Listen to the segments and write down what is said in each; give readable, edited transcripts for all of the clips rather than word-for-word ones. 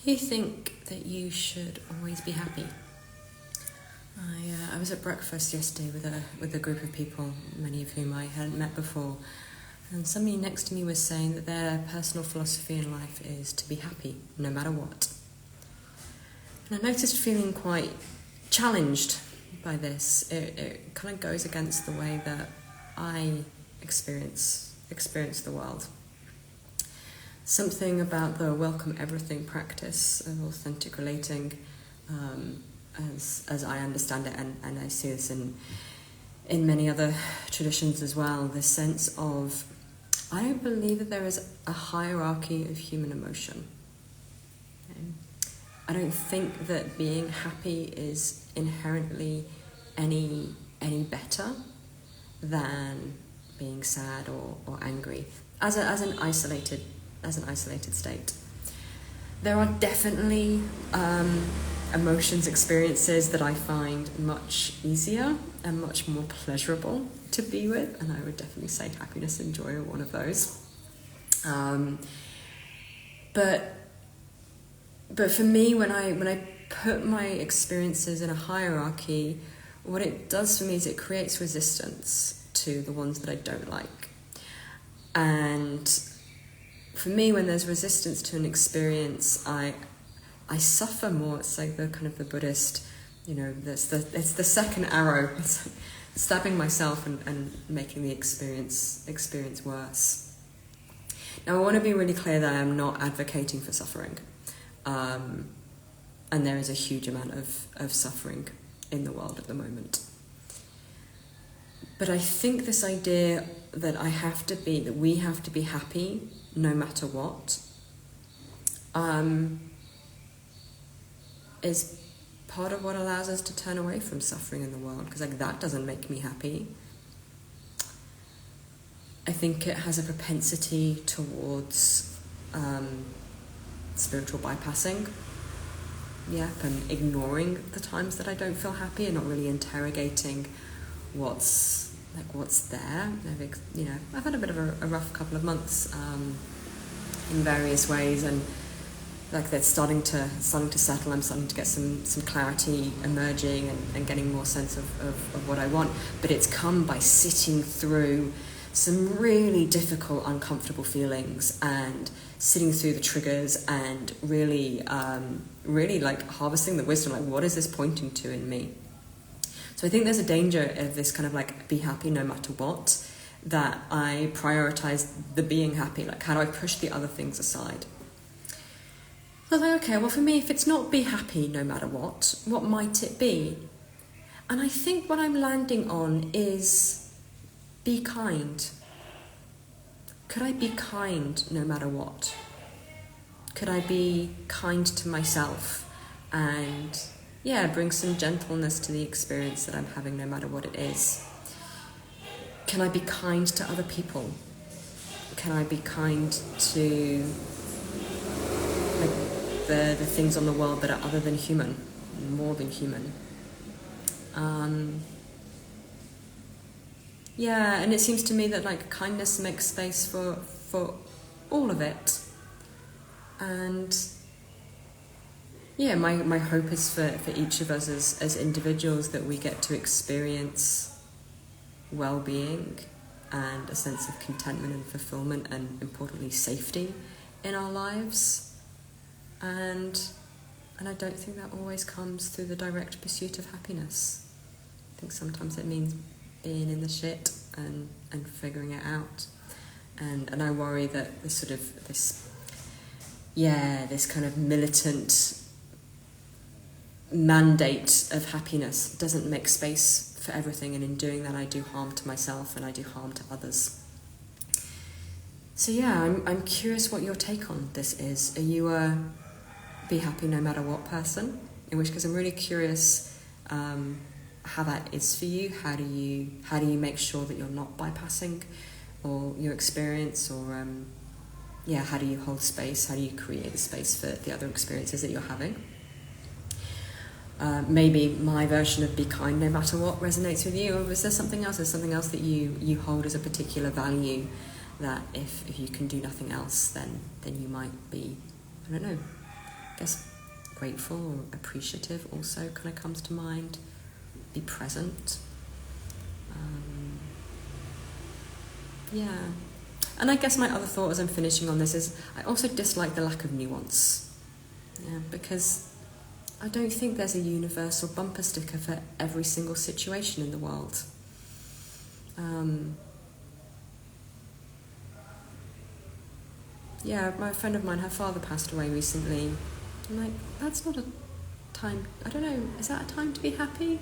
You think that you should always be happy. I was at breakfast yesterday with a group of people, many of whom I hadn't met before, and somebody next to me was saying that their personal philosophy in life is to be happy, no matter what. And I noticed feeling quite challenged by this. It kind of goes against the way that I experience the world. Something about the welcome everything practice of authentic relating, as I understand it, and I see this in many other traditions as well, this sense of, I don't believe that there is a hierarchy of human emotion. I don't think that being happy is inherently any better than being sad or angry as an isolated state. There are definitely emotions, experiences that I find much easier and much more pleasurable to be with, and I would definitely say happiness and joy are one of those. But for me, when I put my experiences in a hierarchy, what it does for me is it creates resistance to the ones that I don't like. And for me, when there's resistance to an experience, I suffer more. It's like the kind of the Buddhist, it's the second arrow. It's stabbing myself and making the experience worse. Now, I want to be really clear that I am not advocating for suffering. And there is a huge amount of suffering in the world at the moment. But I think this idea that we have to be happy no matter what, is part of what allows us to turn away from suffering in the world, because that doesn't make me happy. I think it has a propensity towards spiritual bypassing, and ignoring the times that I don't feel happy and not really interrogating what's there. I've had a bit of a rough couple of months in various ways, and they're starting to settle. I'm starting to get some clarity emerging and getting more sense of what I want. But it's come by sitting through some really difficult, uncomfortable feelings and sitting through the triggers and really harvesting the wisdom. What is this pointing to in me? So I think there's a danger of this kind of be happy no matter what, that I prioritize the being happy. How do I push the other things aside? I was okay, well, for me, if it's not be happy no matter what might it be? And I think what I'm landing on is be kind. Could I be kind no matter what? Could I be kind to myself and bring some gentleness to the experience that I'm having no matter what it is? Can I be kind to other people? Can I be kind to the things on the world that are other than human, more than human? And it seems to me that kindness makes space for all of it. And my hope is for each of us as individuals that we get to experience well-being and a sense of contentment and fulfillment, and importantly safety in our lives. And I don't think that always comes through the direct pursuit of happiness. I think sometimes it means being in the shit and figuring it out. And I worry that this kind of militant mandate of happiness doesn't make space for everything, and in doing that I do harm to myself and I do harm to others. So I'm curious what your take on this is. Are you a be happy no matter what person? In which case I'm really curious how that is for you. How do you make sure that you're not bypassing or your experience, or how do you hold space? How do you create the space for the other experiences that you're having? Maybe my version of be kind no matter what resonates with you, or is there something else? Is something else that you hold as a particular value, that if you can do nothing else, then you might be, I don't know, guess grateful or appreciative also kind of comes to mind. Be present. Yeah. And I guess my other thought as I'm finishing on this is I also dislike the lack of nuance. Yeah, because I don't think there's a universal bumper sticker for every single situation in the world. Yeah, my friend of mine, her father passed away recently. I'm like, that's not a time, I don't know, is that a time to be happy?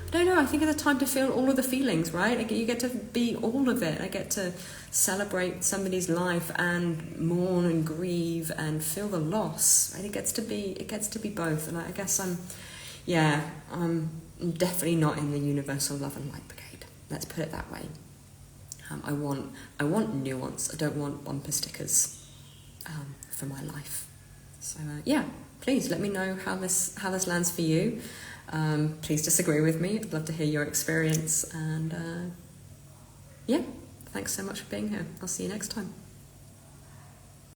I don't know, I think it's a time to feel all of the feelings, right? Like, you get to be all of it. I get to celebrate somebody's life and mourn and grieve and feel the loss. Right? It gets to be both. And I guess I'm definitely not in the universal love and light brigade. Let's put it that way. I want nuance. I don't want bumper stickers for my life. So please let me know how this lands for you. Please disagree with me. I'd love to hear your experience. And thanks so much for being here. I'll see you next time.